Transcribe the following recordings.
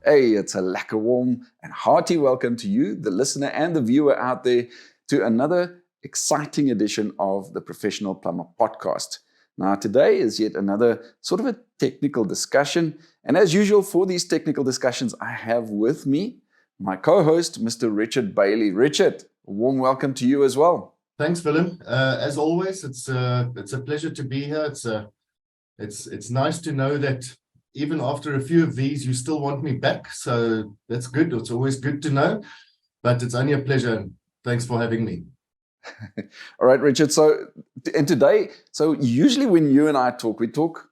Hey, it's a lekker warm and hearty welcome to you, the listener and the viewer out there, to another exciting edition of the Professional Plumber podcast. Now, today is yet another sort of a technical discussion. And as usual, for these technical discussions, I have with me my co-host, Mr. Richard Baillie. Richard, a warm welcome to you as well. Thanks, Willem. As always, it's a pleasure to be here. It's nice to know that even after a few of these, you still want me back. So that's good. It's always good to know, but it's only a pleasure. Thanks for having me. All right, Richard. So usually when you and I talk, we talk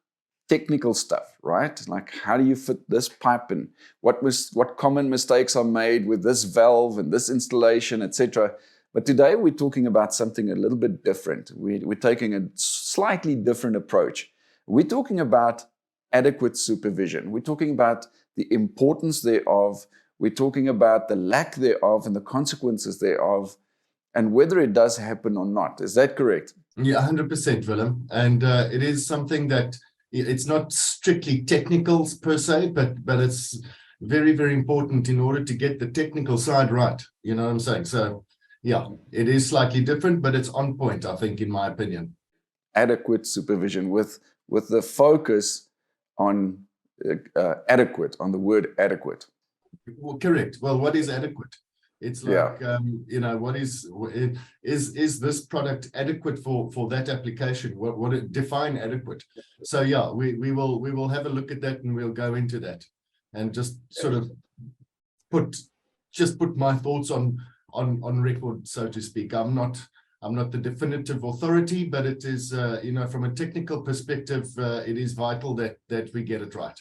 technical stuff, right? Like how do you fit this pipe and what common mistakes are made with this valve and this installation, etc. But today we're talking about something a little bit different. We're taking a slightly different approach. We're talking about adequate supervision. We're talking about the importance thereof. We're talking about the lack thereof and the consequences thereof, and whether it does happen or not. Is that correct? Yeah, 100%, Willem. And it is something that it's not strictly technical per se, but it's very, very important in order to get the technical side right. You know what I'm saying? So, yeah, it is slightly different, but it's on point, I think, in my opinion. Adequate supervision with the focus on adequate, on the word adequate. Well, correct. Well, what is adequate? It's like, what is this product adequate for that application? What it define adequate? So yeah, we will have a look at that and we'll go into that and just sort of put my thoughts on record, so to speak. I'm not the definitive authority, but it is, from a technical perspective, it is vital that we get it right.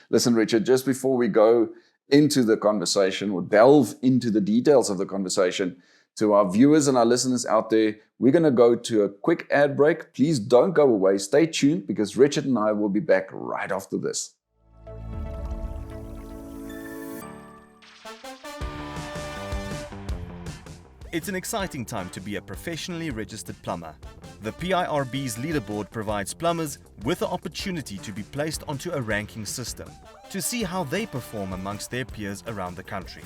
Listen, Richard, just before we go into the conversation or delve into the details of the conversation, to our viewers and our listeners out there, we're going to go to a quick ad break. Please don't go away. Stay tuned because Richard and I will be back right after this. It's an exciting time to be a professionally registered plumber. The PIRB's leaderboard provides plumbers with the opportunity to be placed onto a ranking system to see how they perform amongst their peers around the country.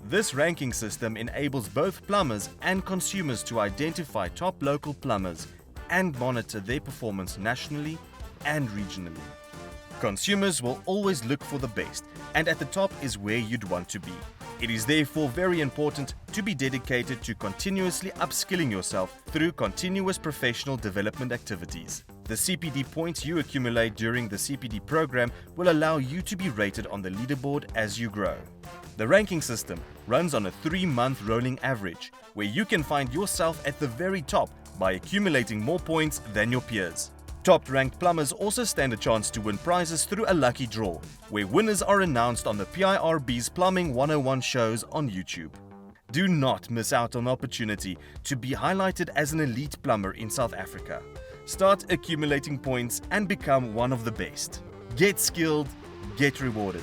This ranking system enables both plumbers and consumers to identify top local plumbers and monitor their performance nationally and regionally. Consumers will always look for the best, and at the top is where you'd want to be. It is therefore very important to be dedicated to continuously upskilling yourself through continuous professional development activities. The CPD points you accumulate during the CPD program will allow you to be rated on the leaderboard as you grow. The ranking system runs on a 3-month rolling average, where you can find yourself at the very top by accumulating more points than your peers. Top-ranked plumbers also stand a chance to win prizes through a lucky draw, where winners are announced on the PIRB's Plumbing 101 shows on YouTube. Do not miss out on the opportunity to be highlighted as an elite plumber in South Africa. Start accumulating points and become one of the best. Get skilled, get rewarded.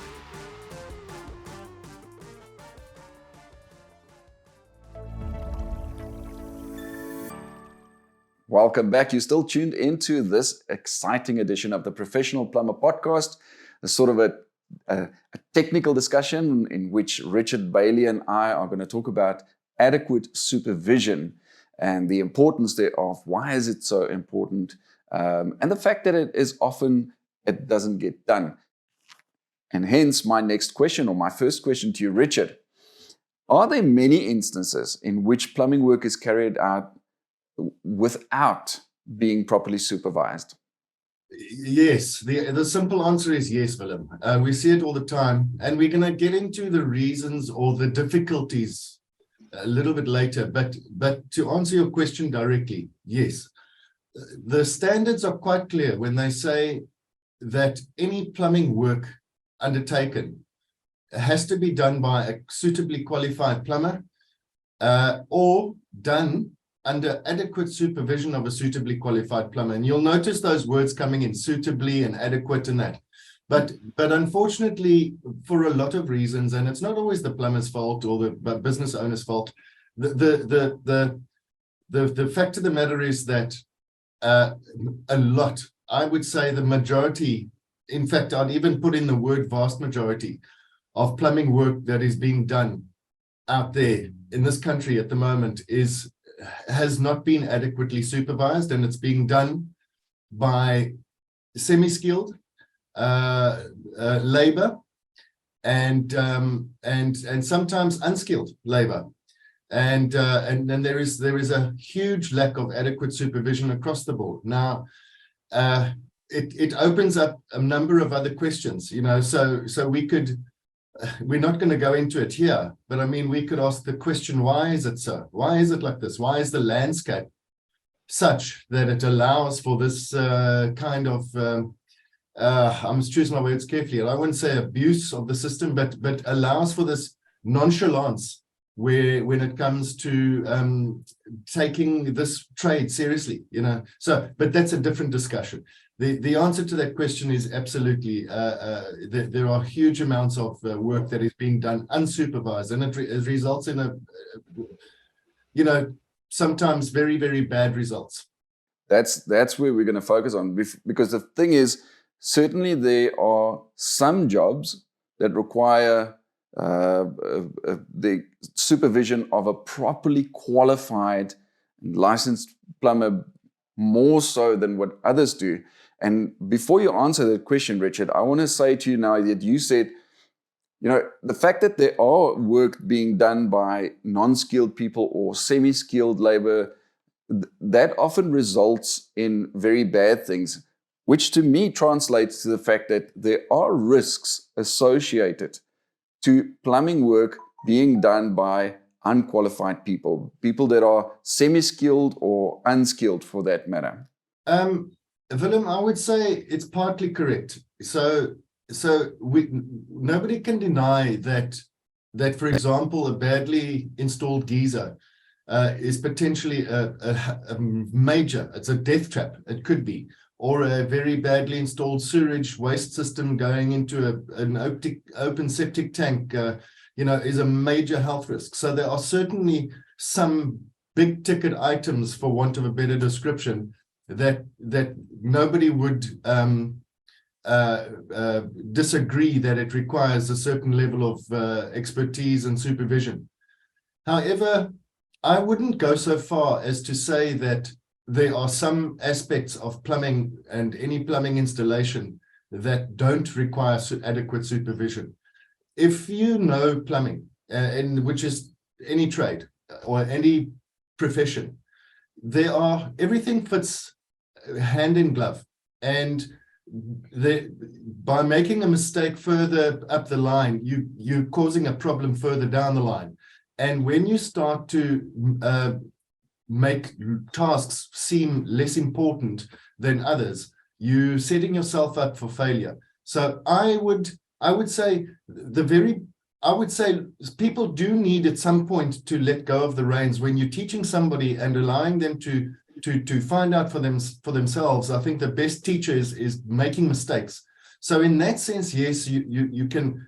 Welcome back. You're still tuned into this exciting edition of the Professional Plumber podcast, a sort of a technical discussion in which Richard Baillie and I are going to talk about adequate supervision and the importance thereof. Why is it so important? And the fact that it doesn't get done. And hence my next question, or my first question to you, Richard. Are there many instances in which plumbing work is carried out without being properly supervised? Yes, the simple answer is yes, Willem. We see it all the time, and we're going to get into the reasons or the difficulties a little bit later. But to answer your question directly, yes. The standards are quite clear when they say that any plumbing work undertaken has to be done by a suitably qualified plumber or done under adequate supervision of a suitably qualified plumber. And you'll notice those words coming in, suitably and adequate and that. But unfortunately, for a lot of reasons, and it's not always the plumber's fault or the business owner's fault, the fact of the matter is that a lot, I would say the majority, in fact, I'd even put in the word vast majority of plumbing work that is being done out there in this country at the moment has not been adequately supervised, and it's being done by semi-skilled labor and sometimes unskilled labor. And then there is a huge lack of adequate supervision across the board. Now, it opens up a number of other questions, so we're not going to go into it here, but I mean, we could ask the question, why is it so? Why is it like this? Why is the landscape such that it allows for this kind of, I must choose my words carefully, I wouldn't say abuse of the system, but allows for this nonchalance when it comes to taking this trade seriously, So, but that's a different discussion. The answer to that question is absolutely, there are huge amounts of work that is being done unsupervised, and it results in sometimes very, very bad results. That's where we're going to focus on, because the thing is, certainly there are some jobs that require the supervision of a properly qualified, licensed plumber more so than what others do. And before you answer that question, Richard, I want to say to you now that you said, the fact that there are work being done by non-skilled people or semi-skilled labor, that often results in very bad things, which to me translates to the fact that there are risks associated to plumbing work being done by unqualified people that are semi-skilled or unskilled for that matter. Willem, I would say it's partly correct. So nobody can deny that, for example, a badly installed geyser is potentially a major, it's a death trap, it could be, or a very badly installed sewage waste system going into an open septic tank, is a major health risk. So there are certainly some big ticket items, for want of a better description, that nobody would disagree that it requires a certain level of expertise and supervision. However, I wouldn't go so far as to say that there are some aspects of plumbing and any plumbing installation that don't require adequate supervision. If you know plumbing, which is any trade or any profession, everything fits hand in glove, and by making a mistake further up the line, you're causing a problem further down the line. And when you start to make tasks seem less important than others, you're setting yourself up for failure. So I would say people do need at some point to let go of the reins when you're teaching somebody and allowing them to find out for themselves. I think the best teacher is making mistakes. So in that sense, yes, you can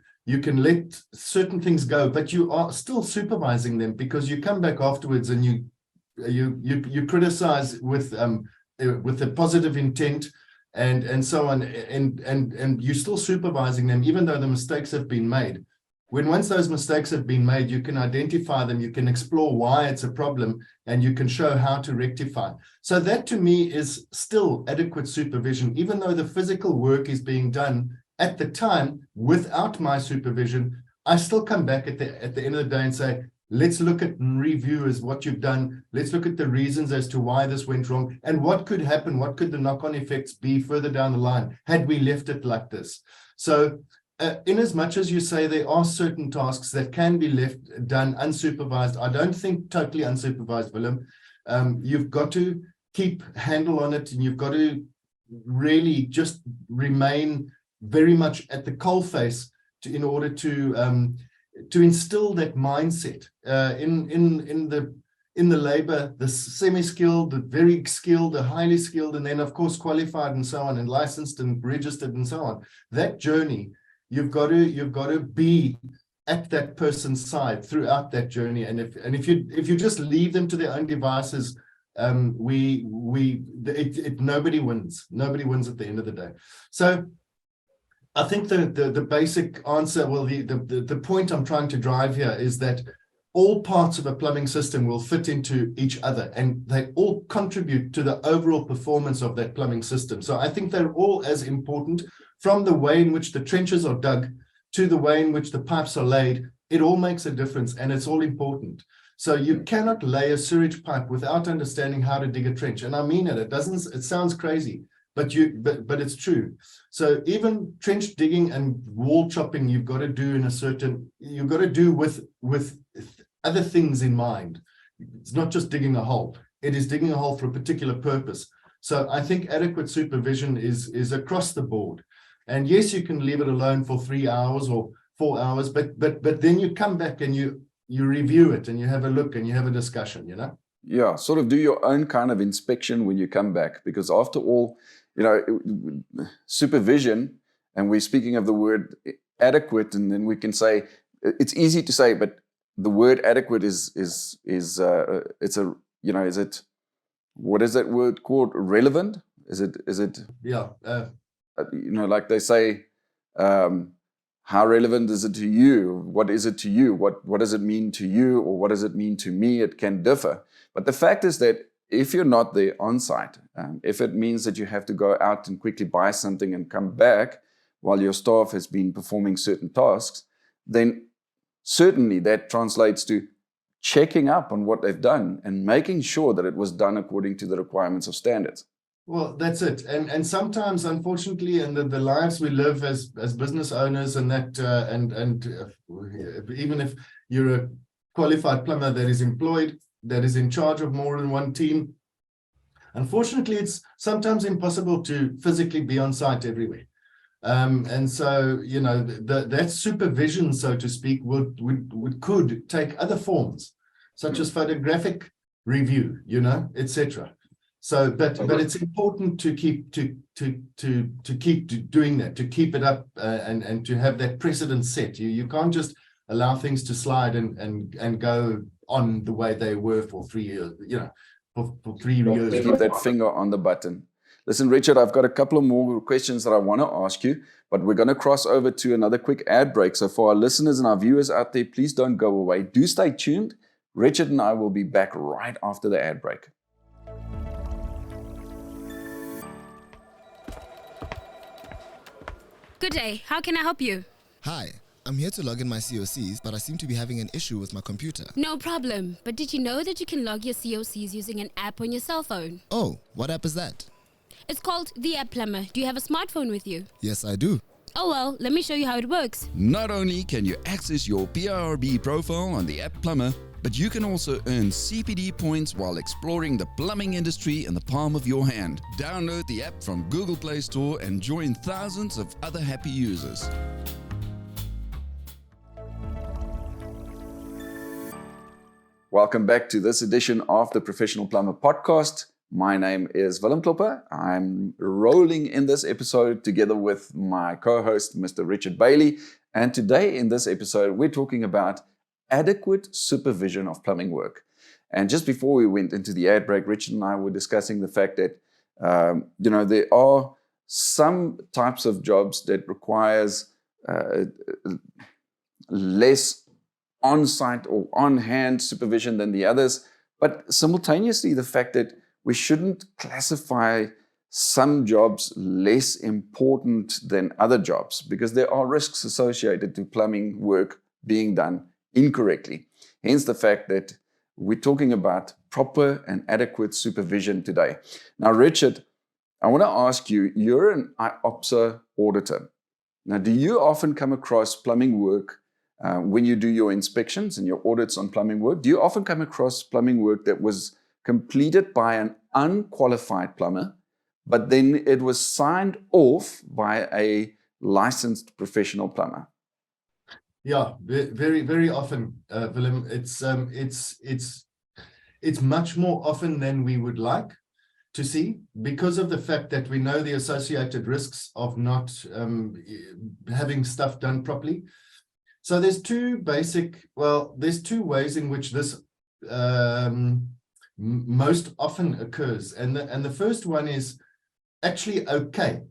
let certain things go, but you are still supervising them, because you come back afterwards and you criticize with a positive intent and so on, and you're still supervising them even though the mistakes have been made. Once those mistakes have been made, you can identify them, you can explore why it's a problem, and you can show how to rectify. So that to me is still adequate supervision, even though the physical work is being done at the time without my supervision. I still come back at the end of the day and say, let's look at and review as what you've done. Let's look at the reasons as to why this went wrong and what could happen. What could the knock-on effects be further down the line had we left it like this? So in as much as you say there are certain tasks that can be done unsupervised, I don't think totally unsupervised, Willem. You've got to keep handle on it, and you've got to really just remain very much at the coalface in order to instill that mindset in the labor, the semi-skilled, the very skilled, the highly skilled, and then of course qualified and so on, and licensed and registered and so on. That journey, you've got to be at that person's side throughout that journey. And if you just leave them to their own devices, nobody wins. Nobody wins at the end of the day. So I think the basic answer, well, the point I'm trying to drive here is that all parts of a plumbing system will fit into each other, and they all contribute to the overall performance of that plumbing system. So I think they're all as important, from the way in which the trenches are dug to the way in which the pipes are laid. It all makes a difference, and it's all important. So you cannot lay a sewage pipe without understanding how to dig a trench. And I mean it. It sounds crazy, but it's true. So even trench digging and wall chopping, you've got to do with other things in mind. It's not just digging a hole. It is digging a hole for a particular purpose. So I think adequate supervision is across the board. And yes, you can leave it alone for 3 hours or 4 hours, but then you come back and you review it and you have a look and you have a discussion, you know? Yeah, sort of do your own kind of inspection when you come back, because after all, you know, supervision, and we're speaking of the word adequate, and then we can say, it's easy to say, but the word adequate is it's a, you know, is it, what is that word called? Relevant? Is it? Yeah. You know, like they say, how relevant is it to you? What is it to you? What does it mean to you? Or what does it mean to me? It can differ. But the fact is that if you're not there on site, if it means that you have to go out and quickly buy something and come back while your staff has been performing certain tasks, then certainly that translates to checking up on what they've done and making sure that it was done according to the requirements of standards. Well, that's it. And sometimes, unfortunately, in the lives we live as business owners, and that even if you're a qualified plumber that is employed, that is in charge of more than one team, unfortunately, it's sometimes impossible to physically be on site everywhere. And so, you know, that supervision, so to speak, could take other forms, such as photographic review, you know, etc. So, but it's important to keep doing that, to keep it up, and to have that precedent set. You can't just allow things to slide and go on the way they were for 3 years, you know, for 3 years. Keep that finger on the button. Listen, Richard, I've got a couple of more questions that I want to ask you, but we're going to cross over to another quick ad break. So for our listeners and our viewers out there, please don't go away. Do stay tuned. Richard and I will be back right after the ad break. Good day. How can I help you? Hi, I'm here to log in my COCs, but I seem to be having an issue with my computer. No problem. But did you know that you can log your COCs using an app on your cell phone? Oh, what app is that? It's called the App Plumber. Do you have a smartphone with you? Yes, I do. Oh well, let me show you how it works. Not only can you access your PIRB profile on the App Plumber, but you can also earn CPD points while exploring the plumbing industry in the palm of your hand. Download the app from Google Play Store and join thousands of other happy users. Welcome back to this edition of the Professional Plumber Podcast. My name is Willem. I'm rolling in this episode together with my co-host, Mr. Richard Baillie. And today in this episode, we're talking about adequate supervision of plumbing work. And just before we went into the ad break, Richard and I were discussing the fact that, you know, there are some types of jobs that requires less on-site or on-hand supervision than the others. But simultaneously, the fact that we shouldn't classify some jobs less important than other jobs, because there are risks associated to plumbing work being done incorrectly. Hence the fact that we're talking about proper and adequate supervision today. Now, Richard, I want to ask you, you're an IOPSA auditor. Now, do you often come across plumbing work when you do your inspections and your audits on plumbing work? Do you often come across plumbing work that was completed by an unqualified plumber, but then it was signed off by a licensed professional plumber? Yeah, very, very often, Willem. It's much more often than we would like to see, because of the fact that we know the associated risks of not having stuff done properly. So there's two ways in which this most often occurs. And the first one is actually okay,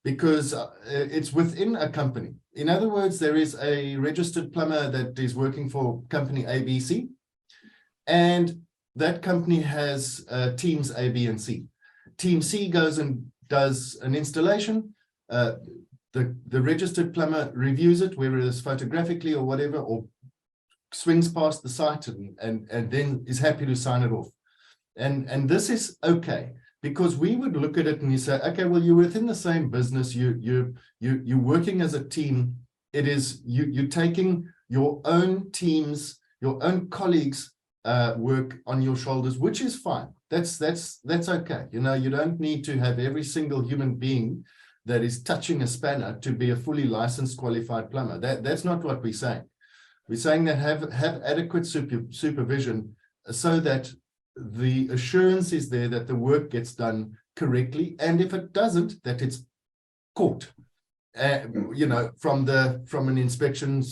because it's within a company. In other words, there is a registered plumber that is working for company ABC, and that company has teams A, B, and C. Team C goes and does an installation. The registered plumber reviews it, whether it's photographically or whatever, or swings past the site and then is happy to sign it off. And this is okay, because we would look at it and you say, okay, well, you're within the same business, you're working as a team. It is you're taking your own teams, your own colleagues' work on your shoulders, which is fine. That's okay. You know, you don't need to have every single human being that is touching a spanner to be a fully licensed, qualified plumber. That's not what we're saying. We're saying that have adequate supervision so that the assurance is there that the work gets done correctly, and if it doesn't, that it's caught. You know, from an inspection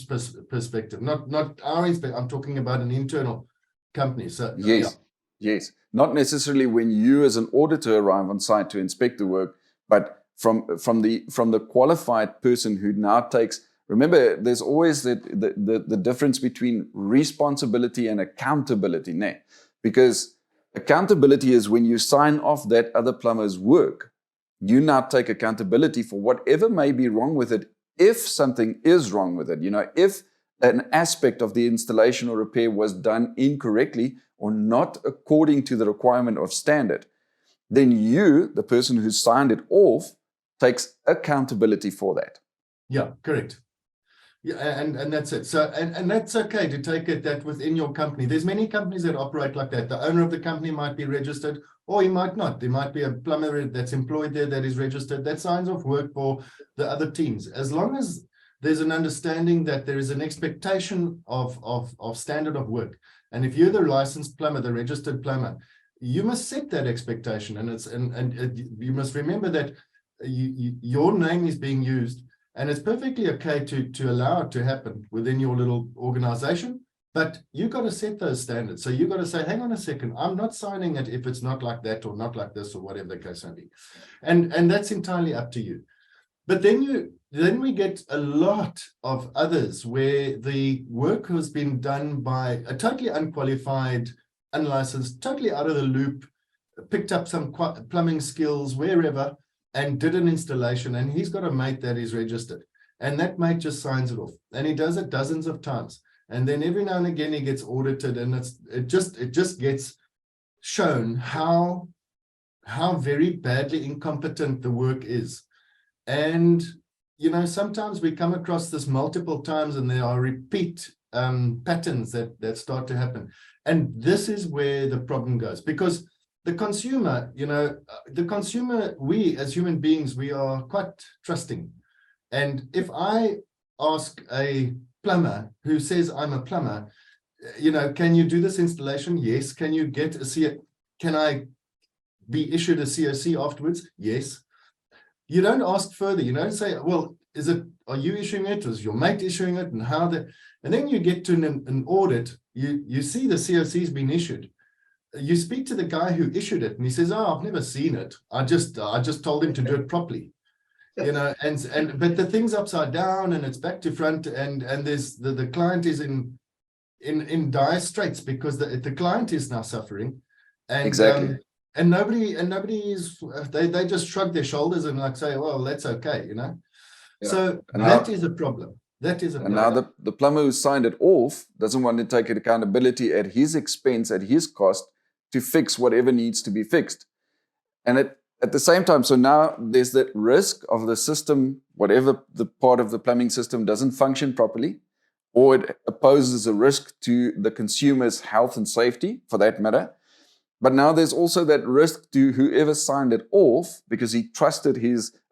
perspective, not our inspection. I'm talking about an internal company. So yes, yes, not necessarily when you as an auditor arrive on site to inspect the work, but from the qualified person who now takes. Remember, there's always the difference between responsibility and accountability, né? Because accountability is when you sign off that other plumber's work. You now take accountability for whatever may be wrong with it, if something is wrong with it. You know, if an aspect of the installation or repair was done incorrectly or not according to the requirement of standard, then you, the person who signed it off, takes accountability for that. Yeah, correct. Yeah, and that's it. So and that's okay to take it that within your company. There's many companies that operate like that. The owner of the company might be registered, or he might not. There might be a plumber that's employed there that is registered, that signs off work for the other teams. As long as there's an understanding that there is an expectation of standard of work. And if you're the licensed plumber, the registered plumber, you must set that expectation. And you must remember that your name is being used. And it's perfectly okay to allow it to happen within your little organization, but you've got to set those standards. So you've got to say, hang on a second, I'm not signing it if it's not like that or not like this or whatever the case may be. And that's entirely up to you. But then we get a lot of others where the work has been done by a totally unqualified, unlicensed, totally out of the loop, picked up some plumbing skills wherever, and did an installation, and he's got a mate that is registered, and that mate just signs it off, and he does it dozens of times, and then every now and again he gets audited, and it just gets shown how very badly incompetent the work is. And you know, sometimes we come across this multiple times, and there are repeat patterns that start to happen, and this is where the problem goes, because the consumer, you know, we as human beings, we are quite trusting. And if I ask a plumber who says I'm a plumber, you know, can you do this installation? Yes. Can you get can I be issued a COC afterwards? Yes. You don't ask further. You don't say, well, are you issuing it? Is your mate issuing it? And and then you get to an audit, you see the COC's been issued. You speak to the guy who issued it, and he says, "Oh, I've never seen it. I just told him to do it properly." You know, but the thing's upside down, and it's back to front, and there's the client is in dire straits because the client is now suffering, and exactly. And nobody is they just shrug their shoulders and like say, "Well, that's okay," you know. Yeah. So that is a problem. That is a problem. And now the plumber who signed it off doesn't want to take accountability at his expense, at his cost, to fix whatever needs to be fixed. And at the same time, so now there's that risk of the system, whatever the part of the plumbing system doesn't function properly, or it poses a risk to the consumer's health and safety, for that matter. But now there's also that risk to whoever signed it off because he trusted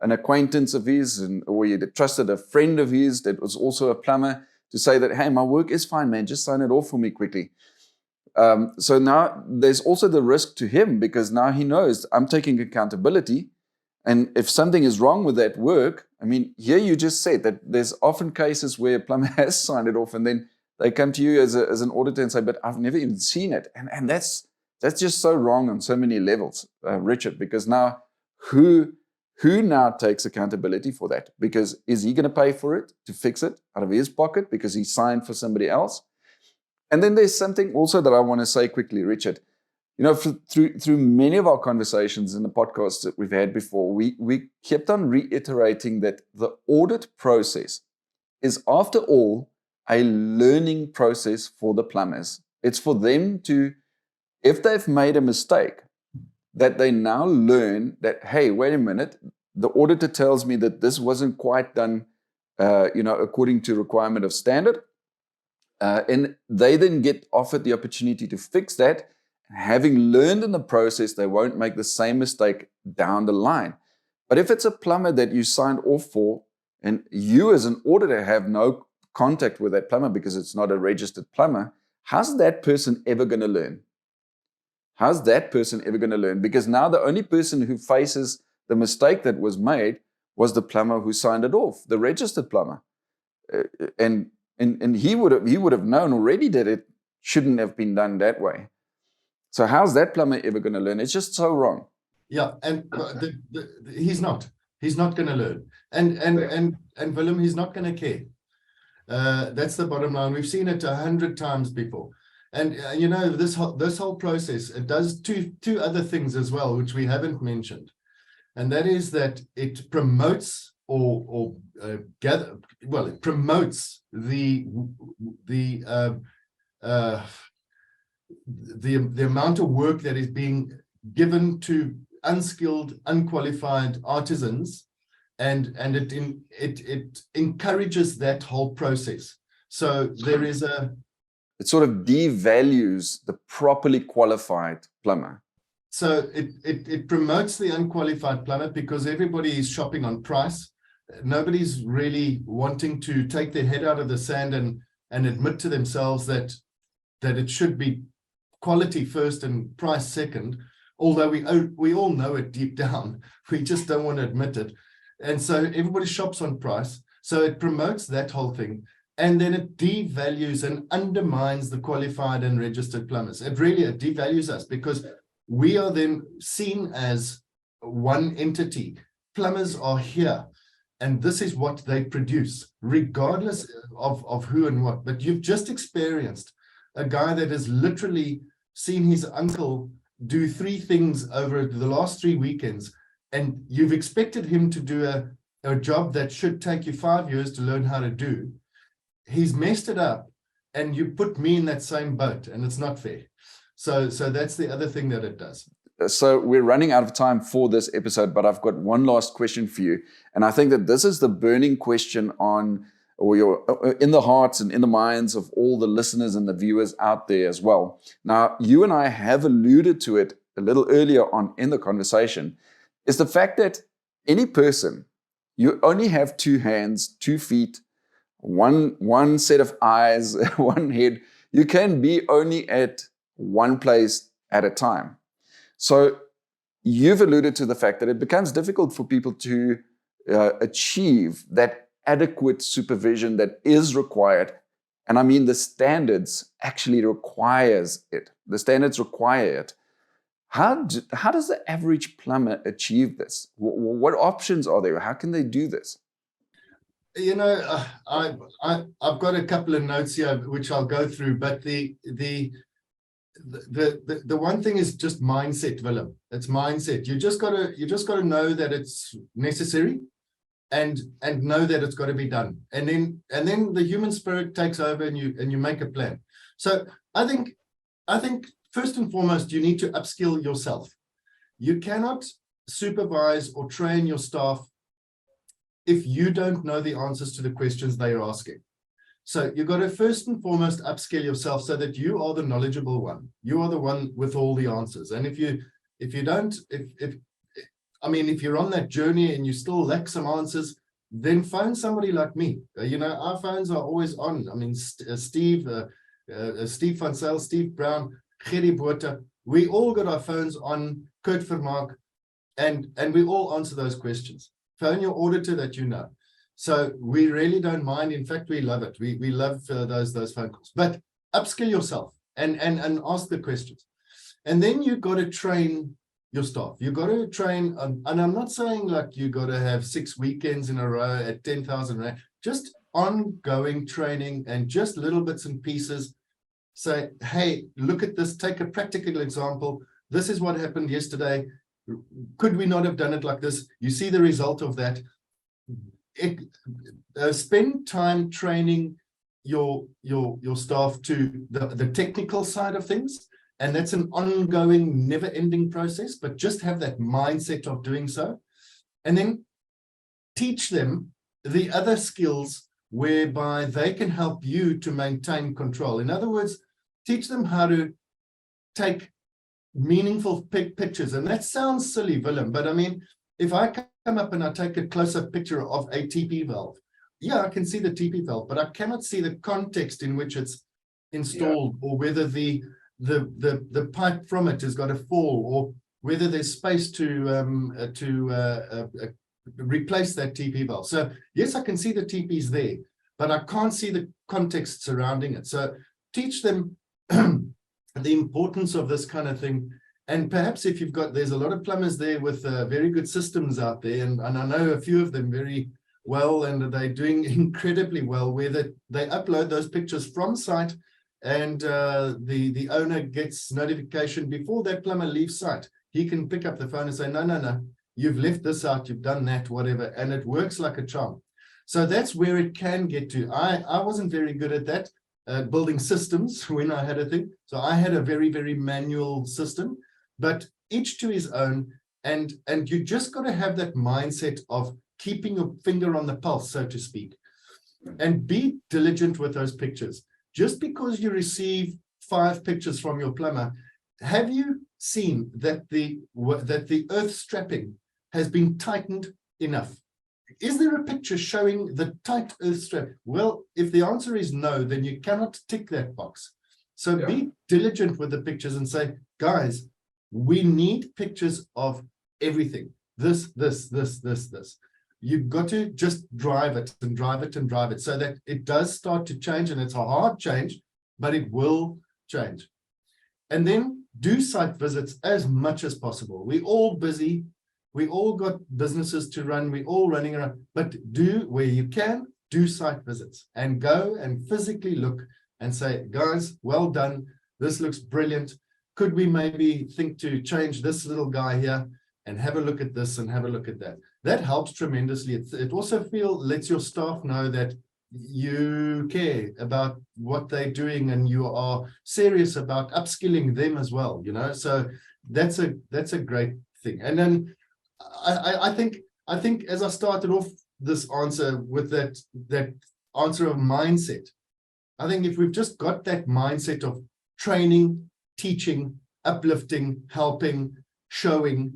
an acquaintance of his, or he trusted a friend of his that was also a plumber to say that, hey, my work is fine, man, just sign it off for me quickly. So now there's also the risk to him because now he knows I'm taking accountability. And if something is wrong with that work, I mean, here you just said that there's often cases where a plumber has signed it off and then they come to you as an auditor and say, but I've never even seen it. And that's just so wrong on so many levels, Richard, because now who who now takes accountability for that? Because is he going to pay for it, to fix it out of his pocket because he signed for somebody else? And then there's something also that I want to say quickly, Richard. You know, through many of our conversations in the podcasts that we've had before, we kept on reiterating that the audit process is, after all, a learning process for the plumbers. It's for them to, if they've made a mistake, that they now learn that, hey, wait a minute, the auditor tells me that this wasn't quite done, according to requirement of standard. And they then get offered the opportunity to fix that. Having learned in the process, they won't make the same mistake down the line. But if it's a plumber that you signed off for, and you as an auditor have no contact with that plumber because it's not a registered plumber, how's that person ever going to learn? How's that person ever going to learn? Because now the only person who faces the mistake that was made was the plumber who signed it off, the registered plumber. And he would have known already that it shouldn't have been done that way. So how's that plumber ever going to learn? It's just so wrong. Yeah, and he's not going to learn, and Willem, he's not going to care. That's the bottom line. We've seen it 100 times before, and this whole process, it does two other things as well, which we haven't mentioned, and that is that it promotes it promotes the amount of work that is being given to unskilled, unqualified artisans, and it encourages that whole process. So there is it sort of devalues the properly qualified plumber. So it promotes the unqualified plumber because everybody is shopping on price. Nobody's really wanting to take their head out of the sand and admit to themselves that it should be quality first and price second, although we all know it deep down. We just don't want to admit it. And so everybody shops on price. So it promotes that whole thing. And then it devalues and undermines the qualified and registered plumbers. It devalues us because we are then seen as one entity. Plumbers are here, and this is what they produce, regardless of who and what. But you've just experienced a guy that has literally seen his uncle do 3 things over the last 3 weekends, and you've expected him to do a job that should take you 5 years to learn how to do. He's messed it up, and you put me in that same boat, and it's not fair. So that's the other thing that it does. So we're running out of time for this episode, but I've got one last question for you. And I think that this is the burning question in the hearts and in the minds of all the listeners and the viewers out there as well. Now, you and I have alluded to it a little earlier on in the conversation, is the fact that any person, you only have 2 hands, 2 feet, one set of eyes, one head. You can be only at one place at a time. So you've alluded to the fact that it becomes difficult for people to achieve that adequate supervision that is required. And I mean, the standards actually requires it. The standards require it. How does the average plumber achieve this? What options are there? How can they do this? I've got a couple of notes here which I'll go through, but the one thing is just mindset, Willem. It's mindset. You just gotta know that it's necessary, and know that it's got to be done, and then the human spirit takes over, and you make a plan. So I think first and foremost, you need to upskill yourself. You cannot supervise or train your staff if you don't know the answers to the questions they are asking. So you've got to first and foremost upskill yourself so that you are the knowledgeable one. You are the one with all the answers. And if you're on that journey and you still lack some answers, then phone somebody like me. Our phones are always on. I mean, Steve van Zyl, Steve Brown, Gerry Botha, we all got our phones on, Kurt Vermaak, and we all answer those questions. Phone your auditor that you know. So we really don't mind. In fact, we love it. We love those phone calls. But upskill yourself and ask the questions. And then you've got to train your staff. You got to train, and I'm not saying like you got to have 6 weekends in a row at 10,000 rand, just ongoing training and just little bits and pieces. Say, hey, look at this, take a practical example. This is what happened yesterday. Could we not have done it like this? You see the result of that. Spend time training your staff to the technical side of things. And that's an ongoing, never-ending process, but just have that mindset of doing so. And then teach them the other skills whereby they can help you to maintain control. In other words, teach them how to take meaningful pictures. And that sounds silly, Willem, but I mean, if I come up and I take a close-up picture of a TP valve, yeah, I can see the TP valve, but I cannot see the context in which it's installed, or whether the pipe from it has got a fall, or whether there's space to replace that TP valve. So yes, I can see the TPs there, but I can't see the context surrounding it. So teach them the importance of this kind of thing. And perhaps if there's a lot of plumbers there with very good systems out there, and I know a few of them very well, and they're doing incredibly well, where they upload those pictures from site, and the owner gets notification before that plumber leaves site. He can pick up the phone and say, no, you've left this out, you've done that, whatever, and it works like a charm. So that's where it can get to. I wasn't very good at that, building systems when I had a thing. So I had a very, very manual system, but each to his own. And you just got to have that mindset of keeping your finger on the pulse, so to speak, and be diligent with those pictures. Just because you receive 5 pictures from your plumber, have you seen that the earth strapping has been tightened enough? Is there a picture showing the tight earth strap? Well, if the answer is no, then you cannot tick that box. So be diligent with the pictures and say, guys, we need pictures of everything. This. You've got to just drive it and drive it and drive it so that it does start to change, and it's a hard change, but it will change. And then do site visits as much as possible. We're all busy. We all got businesses to run. We're all running around, but do, where you can, do site visits and go and physically look and say, guys, well done. This looks brilliant. Could we maybe think to change this little guy here and have a look at this and have a look at that? That helps tremendously. It also lets your staff know that you care about what they're doing and you are serious about upskilling them as well, you know. So that's a great thing. And then I think as I started off this answer with that answer of mindset, I think if we've just got that mindset of training, teaching, uplifting, helping, showing,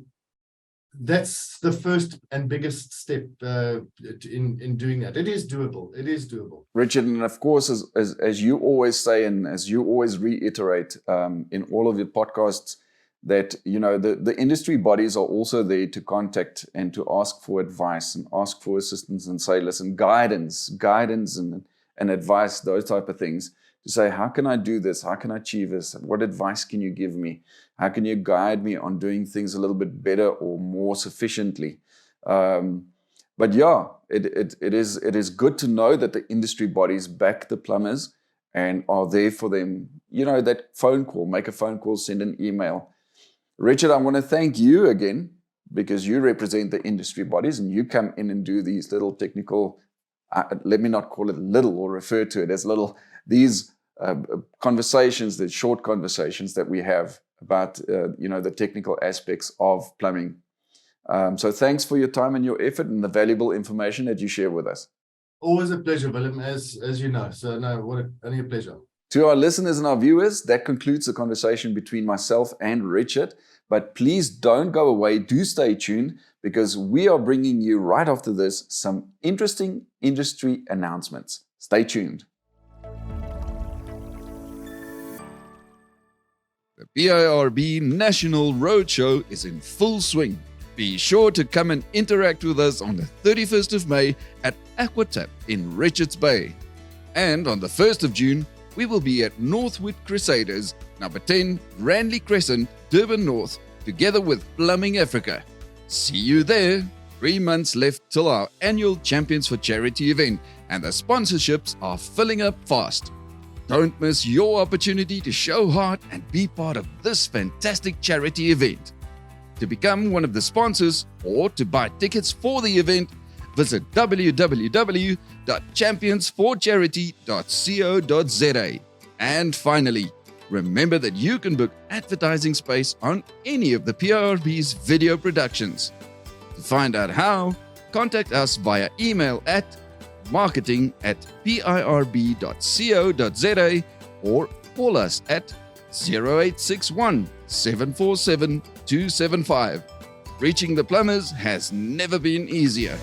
that's the first and biggest step in doing that. It is doable. It is doable. Richard, and of course, as you always say, and as you always reiterate in all of your podcasts, that, you know, the industry bodies are also there to contact and to ask for advice and ask for assistance and say, listen, guidance and advice, those type of things, to say, how can I do this? How can I achieve this? What advice can you give me? How can you guide me on doing things a little bit better or more sufficiently? But yeah, it is good to know that the industry bodies back the plumbers and are there for them. You know, that phone call, make a phone call, send an email. Richard, I want to thank you again, because you represent the industry bodies and you come in and do these little technical, let me not call it little or refer to it as little, these conversations, the short conversations that we have about, you know, the technical aspects of plumbing. So thanks for your time and your effort and the valuable information that you share with us. Always a pleasure, Willem, as you know. So no, only a pleasure. To our listeners and our viewers, that concludes the conversation between myself and Richard. But please don't go away. Do stay tuned, because we are bringing you right after this some interesting industry announcements. Stay tuned. The PIRB National Roadshow is in full swing. Be sure to come and interact with us on the 31st of May at Aquatap in Richards Bay. And on the 1st of June, we will be at Northwood Crusaders, number 10, Randley Crescent, Durban North, together with Plumbing Africa. See you there. 3 months left till our annual Champions for Charity event, and the sponsorships are filling up fast. Don't miss your opportunity to show heart and be part of this fantastic charity event. To become one of the sponsors or to buy tickets for the event, visit www.championsforcharity.co.za. And finally, remember that you can book advertising space on any of the PIRB's video productions. To find out how, contact us via email at marketing@pirb.co.za or call us at 0861 747 275. Reaching the plumbers has never been easier.